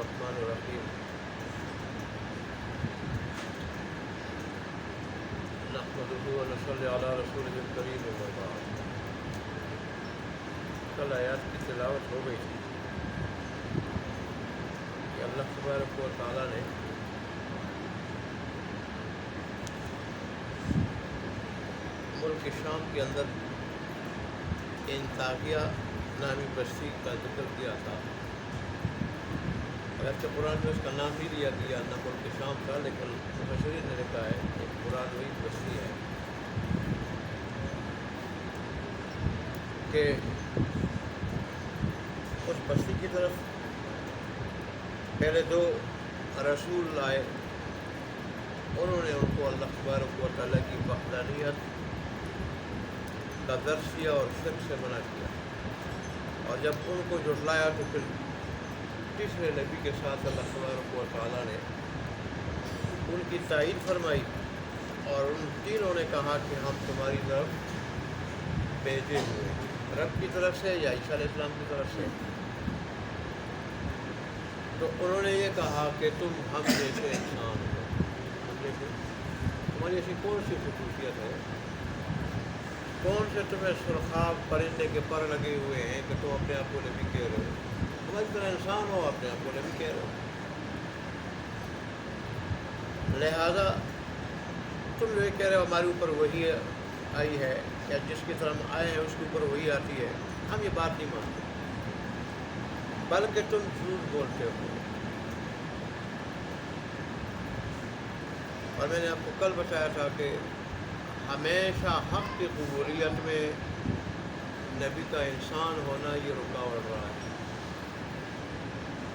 الرحمن الرحیم نحمده ونصلی علی رسولہ الکریم اما بعد۔ کل آیات کی تلاوت ہو گئی تھی کہ اللہ تبارک و تعالیٰ نے ملک شام کے اندر انطاکیہ نامی بستی کا ذکر کیا تھا۔ اگرچہ قرآن میں اس کا نام ہی لیا گیا نہ ملک شام تھا، لیکن مفسرین نے لکھا ہے کہ قرآن وہی بستی ہے کہ اس بستی کی طرف پہلے دو رسول آئے، انہوں نے ان کو اللہ تبارک و تعالیٰ کی وحدانیت کا درس دیا اور شرک سے منع کیا، اور جب ان کو جھٹلایا تو پھر تیسرے نبی کے ساتھ اللہ تبارک و تعالیٰ نے ان کی تائید فرمائی، اور ان تینوں نے کہا کہ ہم تمہاری طرف بھیجے ہوئے رب کی طرف سے یا عیسیٰ علیہ السلام کی طرف سے۔ تو انہوں نے یہ کہا کہ تم ہم جیسے انسان ہو، تمہاری ایسی کون سی خصوصیت ہے، کون سے تمہیں سرخاب پرندے کے پر لگے ہوئے ہیں کہ تم اپنے آپ کو نبی کہہ رہے ہو، ہماری طرح انسان ہو اپنے آپ کو نبی کہہ رہے ہو، لہذا تم جو یہ کہہ رہے ہو ہمارے اوپر وہی آئی ہے یا جس کی طرح ہم آئے ہیں اس کے اوپر وہی آتی ہے، ہم یہ بات نہیں مانتے، بلکہ تم جھوٹ بولتے ہو۔ اور میں نے آپ کو کل بتایا تھا کہ ہمیشہ حق کی قبولیت میں نبی کا انسان ہونا یہ رکاوٹ رہا ہے۔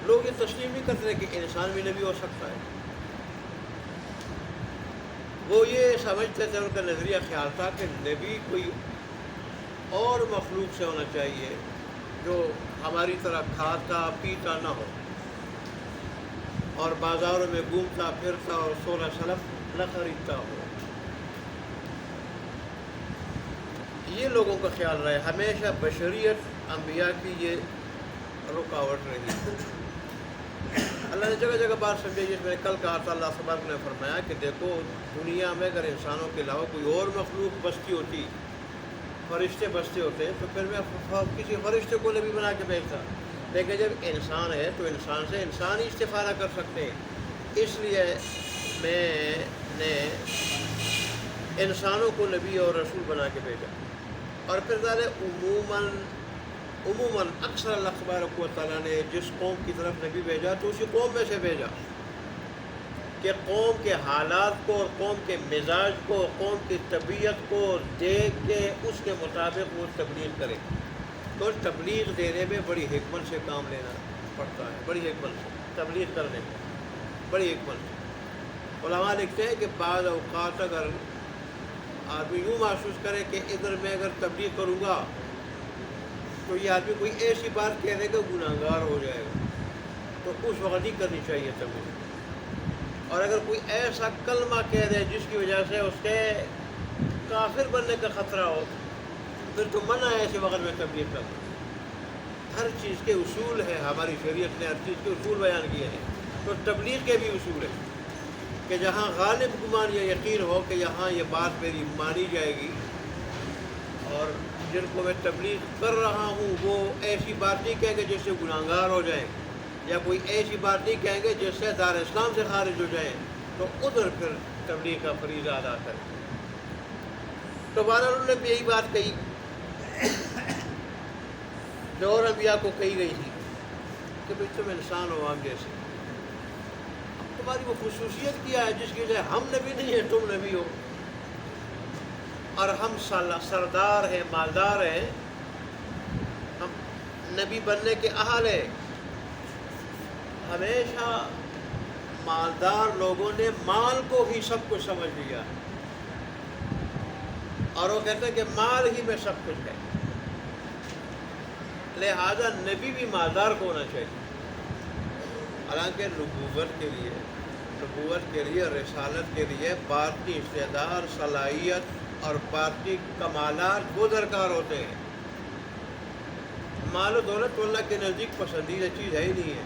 لوگ یہ تسلیم نہیں کرتے کہ انسان بھی نبی ہو سکتا ہے، وہ یہ سمجھتے تھے، ان کا نظریہ خیال تھا کہ نبی کوئی اور مخلوق سے ہونا چاہیے جو ہماری طرح کھاتا پیتا نہ ہو اور بازاروں میں گھومتا پھرتا اور سونا سلف نہ خریدتا ہو۔ یہ لوگوں کا خیال رہا ہے، ہمیشہ بشریت انبیاء کی یہ رکاوٹ رہی۔ اللہ نے جگہ جگہ بات سمجھائی، جس میں کل کہا تھا، اللہ تبارک نے فرمایا کہ دیکھو دنیا میں اگر انسانوں کے علاوہ کوئی اور مخلوق بستی ہوتی، فرشتے بستے ہوتے تو پھر میں کسی فرشتے کو نبی بنا کے بھیجتا، لیکن جب انسان ہے تو انسان سے انسان ہی استفادہ کر سکتے ہیں، اس لیے میں نے انسانوں کو نبی اور رسول بنا کے بھیجا۔ اور پھر ظاہر عموماً اکثر اللہ تبارک و تعالیٰ نے جس قوم کی طرف نبی بھیجا تو اسی قوم میں سے بھیجا کہ قوم کے حالات کو اور قوم کے مزاج کو، قوم کی طبیعت کو دیکھ کے اس کے مطابق وہ تبلیغ کرے۔ تو تبلیغ دینے میں بڑی حکمت سے کام لینا پڑتا ہے، بڑی حکمت سے تبلیغ کرنے میں بڑی حکمت سے۔ علماء لکھتے ہیں کہ بعض اوقات اگر آدمی یوں محسوس کرے کہ ادھر میں اگر تبلیغ کروں گا تو یہ آدمی کوئی ایسی بات کہہ دے گا گناہگار ہو جائے گا، تو اس وقت نہیں کرنی چاہیے تبلیغ۔ اور اگر کوئی ایسا کلمہ کہہ دے جس کی وجہ سے اس کے کافر بننے کا خطرہ ہو، پھر تو منع ہے ایسے وقت میں تبلیغ کرنا۔ ہر چیز کے اصول ہے، ہماری شریعت نے ہر چیز کے اصول بیان کیے ہیں، تو تبلیغ کے بھی اصول ہیں کہ جہاں غالب گمان یا یقین ہو کہ یہاں یہ بات میری مانی جائے گی، اور جن کو میں تبلیغ کر رہا ہوں وہ ایسی بات نہیں کہیں گے جس سے گناہگار ہو جائیں، یا کوئی ایسی بات نہیں کہیں گے جس سے دار اسلام سے خارج ہو جائیں، تو ادھر پھر تبلیغ کا فریضہ ادا کریں۔ تو بہرحال انہوں نے بھی یہی بات کہی جو اور انبیاء کو کہی گئی تھی کہ بھئی تم انسان ہو ہم جیسے، تمہاری وہ خصوصیت کیا ہے جس کی وجہ ہم نبی نہیں ہیں تم نبی ہو، اور ہم سردار ہیں، مالدار ہیں، ہم نبی بننے کے اہل ہیں۔ ہمیشہ مالدار لوگوں نے مال کو ہی سب کچھ سمجھ لیا، اور وہ کہتے ہیں کہ مال ہی میں سب کچھ ہے، لہذا نبی بھی مالدار کو ہونا چاہیے۔ حالانکہ نبوت کے لیے رسالت کے لیے باطنی استعداد، صلاحیت اور باطنی کمالات وہ درکار ہوتے ہیں۔ مال و دولت تو اللہ کے نزدیک پسندیدہ چیز ہے ہی نہیں ہے،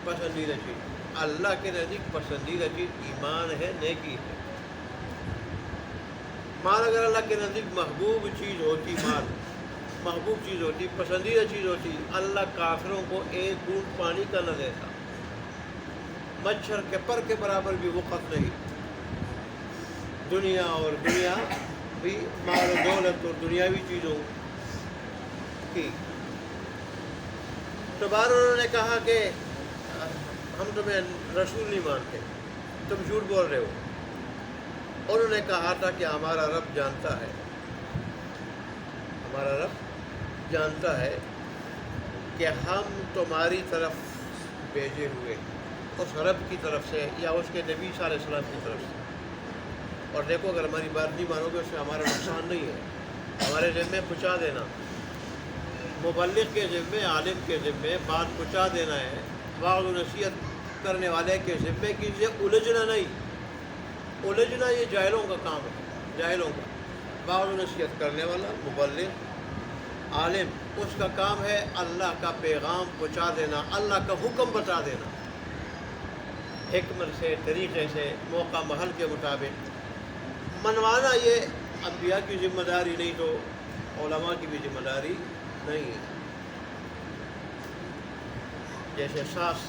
پسندیدہ چیز اللہ کے نزدیک پسندیدہ چیز ایمان ہے، نیکی ہے۔ مال اگر اللہ کے نزدیک محبوب چیز ہوتی، مال محبوب چیز ہوتی، پسندیدہ چیز ہوتی، اللہ کافروں کو ایک بوند پانی کا نہ دیتا، مچھر کے پر کے برابر بھی وقت نہیں۔ دنیا بھی مال و دولت اور دنیاوی چیزوں کی۔ تو بار انہوں نے کہا کہ ہم تمہیں رسول نہیں مانتے، تم جھوٹ بول رہے ہو۔ انہوں نے کہا تھا کہ ہمارا رب جانتا ہے، ہمارا رب جانتا ہے کہ ہم تمہاری طرف بھیجے ہوئے اس رب کی طرف سے یا اس کے نبی صلی اللہ علیہ وسلم کی طرف سے۔ اور دیکھو اگر ہماری بات نہیں مانو گے اس سے ہمارا نقصان نہیں ہے، ہمارے ذمے پہنچا دینا، مبلغ کے ذمے، عالم کے ذمے بات پہنچا دینا ہے، واعظ و نصیحت کرنے والے کے ذمے کسی سے الجھنا نہیں۔ الجھنا یہ جاہلوں کا کام ہے، جاہلوں کا۔ واعظ و نصیحت کرنے والا مبلغ عالم، اس کا کام ہے اللہ کا پیغام پہنچا دینا، اللہ کا حکم بتا دینا، حکمت سے، طریقے سے، موقع محل کے مطابق منوانا۔ یہ انبیاء کی ذمہ داری نہیں تو علماء کی بھی ذمہ داری نہیں ہے۔ جیسے ساس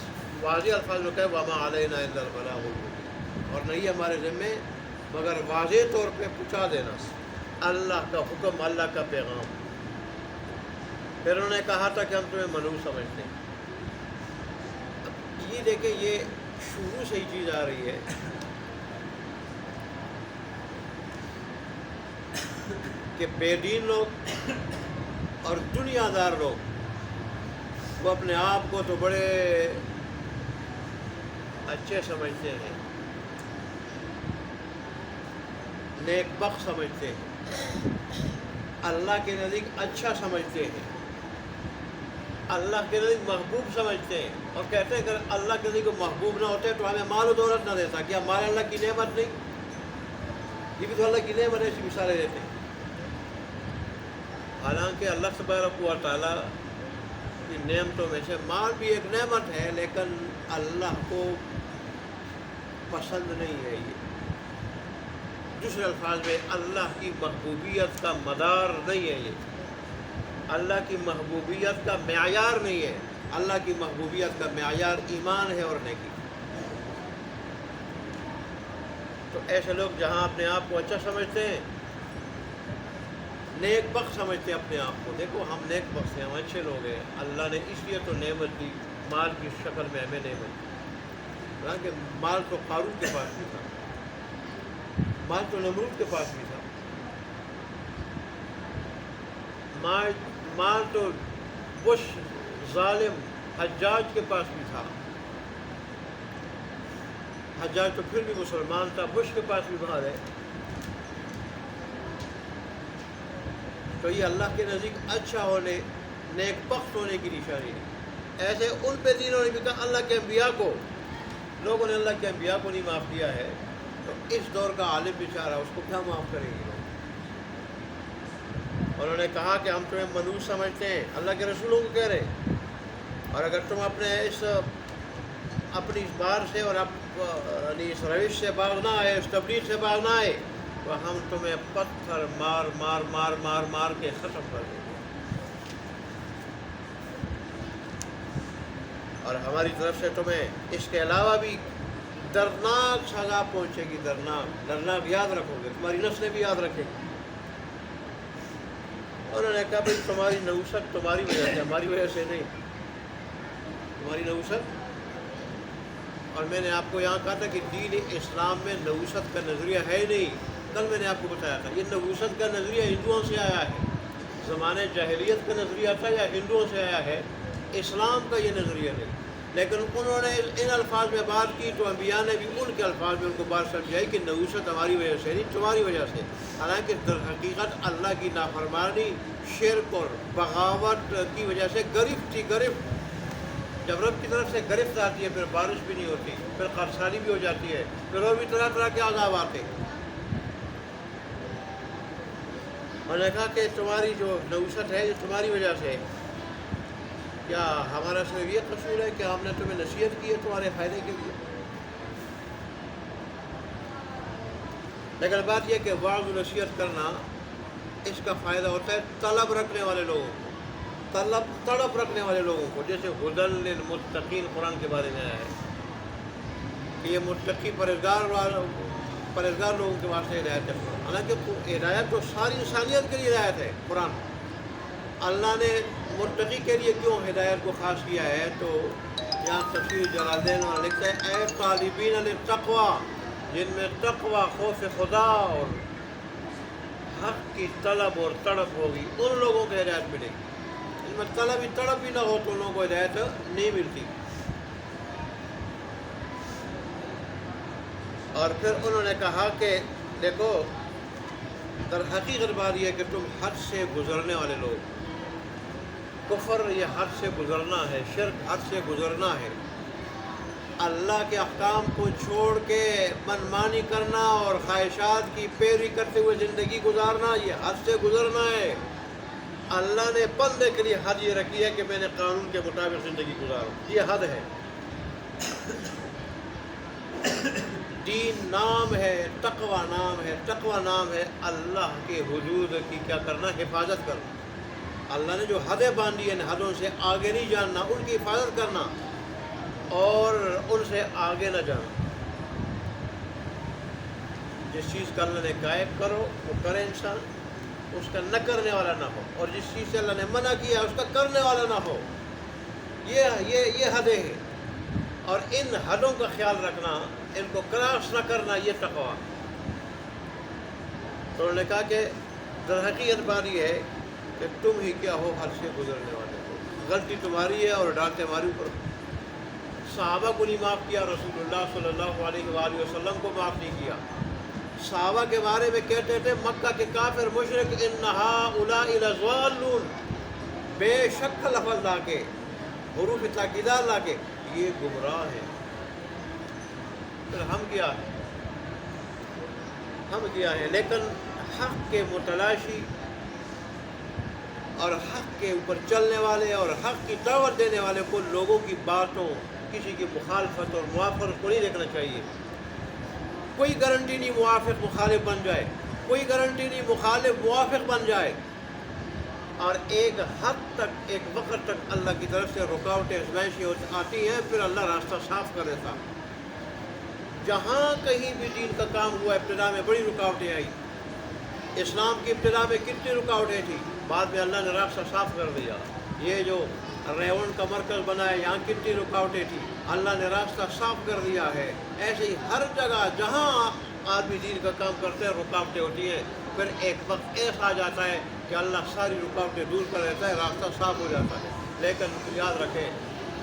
واضح الفاظ میں کہے وَمَا عَلَيْنَا إِلَّا الْبَلَاغُ الْمُبِينُ، اور نہیں ہمارے ذمے مگر واضح طور پہ پہنچا دینا اللہ کا حکم، اللہ کا پیغام۔ پھر انہوں نے کہا تھا کہ ہم تمہیں منحوس سمجھتے ہیں۔ اب یہ دیکھیں، یہ شروع سے ہی چیز آ رہی ہے کہ بے دین لوگ اور دنیا دار لوگ وہ اپنے آپ کو تو بڑے اچھے سمجھتے ہیں، نیک بخت سمجھتے ہیں، اللہ کے نزدیک اچھا سمجھتے ہیں، اللہ کے نزدیک محبوب سمجھتے ہیں، اور کہتے ہیں کہ اللہ کے نزدیک محبوب نہ ہوتے تو ہمیں مال و دولت نہ دیتا۔ کیا مال اللہ کی نعمت نہیں؟ یہ بھی تو اللہ کی نعمت ہے، ایسی مثالیں دیتے ہیں۔ حالانکہ اللہ تبارک و تعالیٰ کی نعمتوں میں سے مال بھی ایک نعمت ہے، لیکن اللہ کو پسند نہیں ہے یہ۔ دوسرے الفاظ میں اللہ کی محبوبیت کا مدار نہیں ہے یہ، اللہ کی محبوبیت کا معیار نہیں ہے۔ اللہ کی محبوبیت کا معیار ایمان ہے اور نیکی۔ تو ایسے لوگ جہاں اپنے آپ کو اچھا سمجھتے ہیں، نیک بخت سمجھتے ہیں اپنے آپ کو، دیکھو ہم نیک بخت ہیں، ہم اچھے لوگ ہیں، اللہ نے اس لیے تو نعمت دی، مال کی شکل میں ہمیں نعمت دی۔ حالانکہ مال تو قارون کے پاس بھی تھا، مال تو نمرود کے پاس بھی تھا، مال تو بش ظالم حجاج کے پاس بھی تھا۔ حجاج تو پھر بھی مسلمان تھا، بش کے پاس بھی مال ہے۔ تو یہ اللہ کے نزدیک اچھا ہونے، نیک بخت ہونے کی نشانی ہے۔ ایسے ان پہ دینوں نے بھی کہا اللہ کے انبیاء کو، لوگوں نے اللہ کے انبیاء کو نہیں معاف کیا ہے، تو اس دور کا عالم بیچارہ اس کو کیا معاف کریں گے لوگ؟ انہوں نے کہا کہ ہم تمہیں منحوس سمجھتے ہیں، اللہ کے رسولوں کو کہہ رہے ہیں، اور اگر تم اپنے اپنی اس بار سے اور اس روش سے باز نہ آئے، اس تبلیغ سے باز نہ آئے، تو ہم تمہیں پتھر مار مار مار مار مار کے ختم کر دیں گے، اور ہماری طرف سے تمہیں اس کے علاوہ بھی دردناک سزا پہنچے گی، دردناک یاد رکھو گے، تمہاری نسلیں بھی یاد رکھیں گی۔ انہوں نے کہا بھائی تمہاری نحوست تمہاری وجہ سے، ہماری وجہ سے نہیں، تمہاری نحوست۔ اور میں نے آپ کو یہاں کہا تھا کہ دین اسلام میں نحوست کا نظریہ ہے نہیں، کل میں نے آپ کو بتایا تھا یہ نحوست کا نظریہ ہندوؤں سے آیا ہے، زمانے جاہلیت کا نظریہ تھا یا ہندوؤں سے آیا ہے، اسلام کا یہ نظریہ نہیں۔ لیکن انہوں نے ان الفاظ میں بات کی تو انبیاء نے بھی ان کے الفاظ میں ان کو بات سمجھائی کہ نحوست ہماری وجہ سے نہیں، تمہاری وجہ سے۔ حالانکہ در حقیقت اللہ کی نافرمانی، شرک اور بغاوت کی وجہ سے گرفت تھی، گرفت۔ جب رب کی طرف سے گرفت آتی ہے پھر بارش بھی نہیں ہوتی، پھر قرصانی بھی ہو جاتی ہے، پھر اور بھی طرح طرح کے عذاب آتے ہیں۔ انہوں نے کہا کہ تمہاری جو نحوست ہے یہ تمہاری وجہ سے ہے، کیا ہمارا صرف یہ قصور ہے کہ ہم نے تمہیں نصیحت کی ہے تمہارے فائدے کے لیے؟ لیکن بات یہ کہ وعظ و نصیحت کرنا اس کا فائدہ ہوتا ہے طلب رکھنے والے لوگوں کو، تڑپ رکھنے والے لوگوں کو، جیسے ہدی للمتقین قرآن کے بارے میں آیا ہے کہ یہ متقی پرہیزگار لوگوں کے واسطے ہدایت ہے قرآن۔ حالانکہ ہدایت تو ساری انسانیت کے لیے ہدایت ہے قرآن۔ اللہ نے متقی کے لیے کیوں ہدایت کو خاص کیا ہے؟ تو یہاں تفسیر جلالین میں لکھتا ہے اے طالبین للتقوی، جن میں تقوی، خوف خدا اور حق کی طلب اور تڑپ ہوگی، ان لوگوں کو ہدایت ملے گی۔ ان میں طلب ہی تڑپ ہی نہ ہو تو ان لوگوں کو ہدایت نہیں ملتی۔ اور پھر انہوں نے کہا کہ دیکھو در حقیقت بات یہ ہے کہ تم حد سے گزرنے والے لوگ، کفر یہ حد سے گزرنا ہے، شرک حد سے گزرنا ہے، اللہ کے احکام کو چھوڑ کے منمانی کرنا اور خواہشات کی پیروی کرتے ہوئے زندگی گزارنا، یہ حد سے گزرنا ہے۔ اللہ نے بندے کے لیے حد یہ رکھی ہے کہ میں نے قانون کے مطابق زندگی گزاروں، یہ حد ہے۔ دین نام ہے، تقوی نام ہے، تقوی نام ہے اللہ کے حدود کی کیا کرنا؟ حفاظت کرنا۔ اللہ نے جو حدیں باندھی ہیں، حدوں سے آگے نہیں جاننا، ان کی حفاظت کرنا اور ان سے آگے نہ جانا۔ جس چیز کا اللہ نے غائب کرو وہ کرے انسان، اس کا نہ کرنے والا نہ ہو، اور جس چیز سے اللہ نے منع کیا اس کا کرنے والا نہ ہو۔ یہ حدیں ہیں، اور ان حدوں کا خیال رکھنا، ان کو کراس نہ کرنا، یہ تقوی۔ تو انہوں نے کہا کہ در حقیقت بات یہ ہے کہ تم ہی کیا ہو حد سے گزرنے والے ہو، غلطی تمہاری ہے اور ڈانٹ ہماری اوپر۔ صحابہ کو نہیں معاف کیا، رسول اللہ صلی اللہ علیہ وآلہ وسلم کو معاف نہیں کیا۔ صحابہ کے بارے میں کہتے تھے مکہ کے کافر مشرک ان ہؤلاء لضالون، بے شک لفظ لا کے، حروف تاکیدات لا کے، یہ گمراہ ہے۔ پھر ہم کیا ہے؟ لیکن حق کے متلاشی اور حق کے اوپر چلنے والے اور حق کی دعوت دینے والے کو لوگوں کی باتوں، کسی کی مخالفت اور موافقت کو نہیں دیکھنا چاہیے۔ کوئی گارنٹی نہیں موافق مخالف بن جائے، کوئی گارنٹی نہیں مخالف موافق بن جائے، اور ایک حد تک، ایک وقت تک اللہ کی طرف سے رکاوٹیں آزمائشیں آتی ہیں، پھر اللہ راستہ صاف کر دیتا۔ جہاں کہیں بھی دین کا کام ہوا ابتدا میں بڑی رکاوٹیں آئی۔ اسلام کی ابتدا میں کتنی رکاوٹیں تھیں، بعد میں اللہ نے راستہ صاف کر دیا۔ یہ جو ریون کا مرکز بنا ہے، یہاں کتنی رکاوٹیں تھیں، اللہ نے راستہ صاف کر دیا ہے۔ ایسے ہی ہر جگہ جہاں آدمی دین کا کام کرتے ہیں رکاوٹیں ہوتی ہیں، پھر ایک وقت ایسا آ جاتا ہے کہ اللہ ساری رکاوٹیں دور کر دیتا ہے، راستہ صاف ہو جاتا ہے۔ لیکن یاد رکھیں،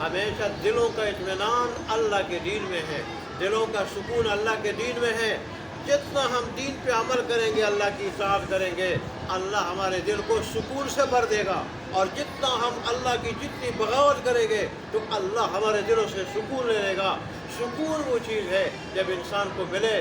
ہمیشہ دلوں کا اطمینان اللہ کے دین میں ہے، دلوں کا سکون اللہ کے دین میں ہے۔ جتنا ہم دین پہ عمل کریں گے، اللہ کی اطاعت کریں گے، اللہ ہمارے دل کو سکون سے بھر دے گا، اور جتنا ہم اللہ کی جتنی بغاوت کریں گے تو اللہ ہمارے دلوں سے سکون لے لے گا۔ سکون وہ چیز ہے جب انسان کو ملے،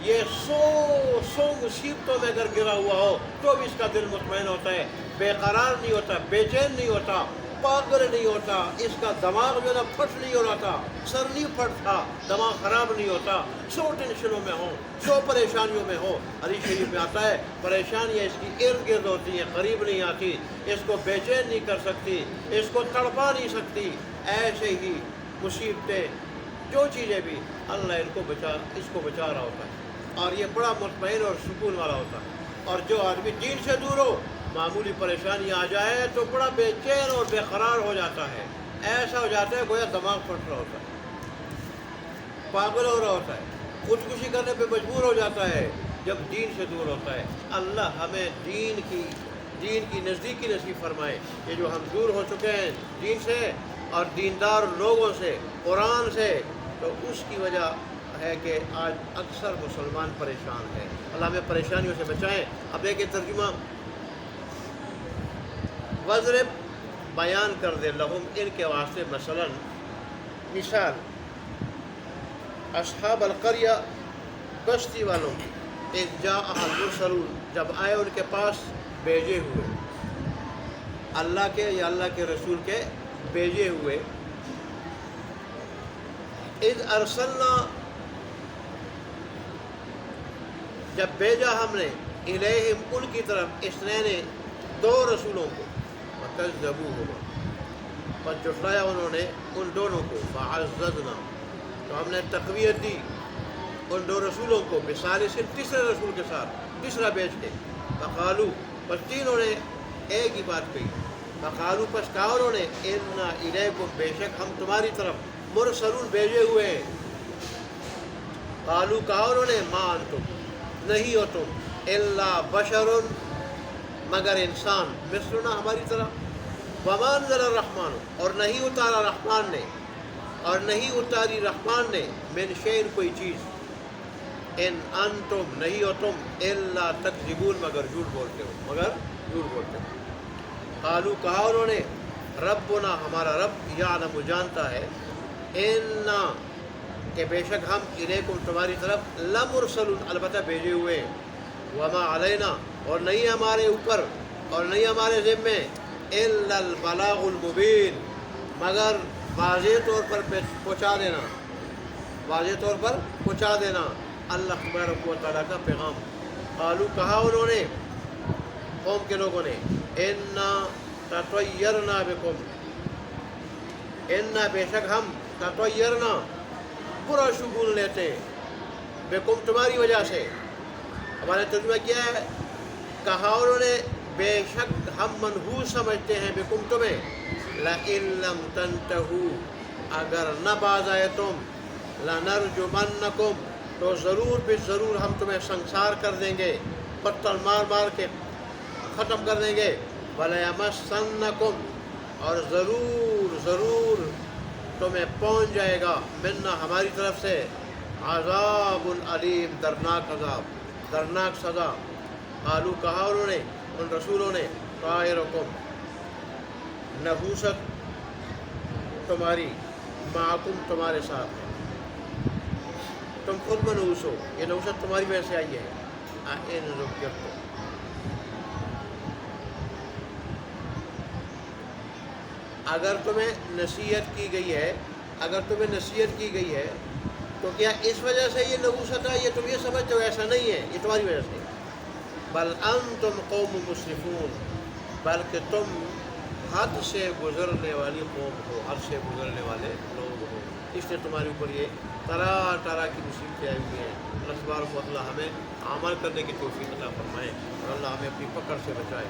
یہ سو مصیبتوں میں اگر گرا ہوا ہو تو بھی اس کا دل مطمئن ہوتا ہے، بے قرار نہیں ہوتا، بے چین نہیں ہوتا، پاگل نہیں ہوتا، اس کا دماغ جو ہے نا پھٹ نہیں ہو رہا تھا، سر نہیں پھٹتا، دماغ خراب نہیں ہوتا، 100 ٹینشنوں میں ہو، 100 پریشانیوں میں ہو۔ حدیث شریف میں آتا ہے پریشانیاں اس کی ارد گرد ہوتی ہیں، قریب نہیں آتی، اس کو بے چین نہیں کر سکتی، اس کو تڑپا نہیں سکتی۔ ایسے ہی مصیبتیں، جو چیزیں بھی، اللہ اس کو بچا رہا ہوتا ہے، اور یہ بڑا مطمئن اور سکون والا ہوتا ہے۔ اور جو آدمی دین سے دور ہو، معمولی پریشانی آ جائے تو بڑا بے چین اور بے قرار ہو جاتا ہے، ایسا ہو جاتا ہے گویا دماغ پھٹ رہا ہوتا ہے، پاگل ہو رہا ہوتا ہے، خودکشی کرنے پہ مجبور ہو جاتا ہے جب دین سے دور ہوتا ہے۔ اللہ ہمیں دین کی نزدیکی نصیب فرمائے۔ یہ جو ہم دور ہو چکے ہیں دین سے اور دیندار لوگوں سے، قرآن سے، تو اس کی وجہ ہے کہ آج اکثر مسلمان پریشان ہیں۔ اللہ ہمیں پریشانیوں سے بچائیں۔ اب ایک ترجمہ وضرب بیان کر دے لہم، ان کے واسطے مثلا، مثال، اصحاب القریہ، بستی والوں، اذ جاءہم المرسلون، جب آئے ان کے پاس بھیجے ہوئے اللہ کے یا اللہ کے رسول کے بھیجے ہوئے اذ ارسلنا جب بھیجا ہم نے الیہم ان کی طرف اثنین دو رسولوں کو فکذبوہما پس جھٹلایا انہوں نے ان دونوں کو فعززنا تو ہم نے تقویت دی ان دو رسولوں کو بثالث تیسرے رسول کے ساتھ تیسرا بھیج کے فقالو پس تینوں نے ایک ہی بات کہی فقالو پس کہا انہوں نے انا الیکم بے شک ہم تمہاری طرف مرسلون بھیجے ہوئے ہیں قالو کہا انہوں نے ما انتم نہیں ہو تم الا بشر مگر انسان مثلنا ہماری طرح وما انزل الرحمن اور نہیں اتارا رحمان نے اور نہیں اتاری رحمان نے من شیء کوئی چیز ان انتم نہیں ہو تم الا تکذبون مگر جھوٹ بولتے ہو قالو کہا انہوں نے ربنا ہمارا رب یعلم جانتا ہے انا کہ بے شک ہم الیکم تمہاری طرف لمرسلون البتہ بھیجے ہوئے ہیں وما علینا اور نہیں ہمارے اوپر اور نہیں ہمارے ذمے الا البلاغ المبین مگر واضح طور پر پہنچا دینا اللہ تبارک و تعالیٰ کا پیغام قالو کہا انہوں نے قوم کے لوگوں نے انا تطیرنا بکم انا بے شک ہم تطیرنا برا شگون لیتے ہیں بکم تمہاری وجہ سے ہمارے ترجمہ کیا ہے کہا انہوں نے بے شک ہم منحوس سمجھتے ہیں بکم تمہیں لئن لم تنتہوا اگر نہ باز آئے تم لنرجمنکم تو ضرور ہم تمہیں سنسار کر دیں گے پتھر مار مار کے ختم کر دیں گے وَلَيَمَسَّنَّكُمْ اور ضرور تمہیں پہنچ جائے گا منا ہماری طرف سے عذاب علیم درناک سزا قالو کہا انہوں نے ان رسولوں نے طائرکم نحوست تمہاری معکم تمہارے ساتھ ہے تم خود منحوس ہو یہ نحوست تمہاری وجہ سے آئی ہے ان ذکرتم اگر تمہیں نصیحت کی گئی ہے تو کیا اس وجہ سے یہ نحوست ہے یہ تم یہ سمجھتے ہو ایسا نہیں ہے یہ تمہاری وجہ سے بل انتم قوم مسرفون بلکہ تم حد سے گزرنے والی قوم ہو حد سے گزرنے والے لوگ ہو اس لیے تمہارے اوپر یہ طرح کی مصیبتیں آئی ہوئی ہیں اللہ تبارک و تعالیٰ ہمیں عمل کرنے کی توفیق عطا فرمائے اور اللہ ہمیں اپنی پکڑ سے بچائے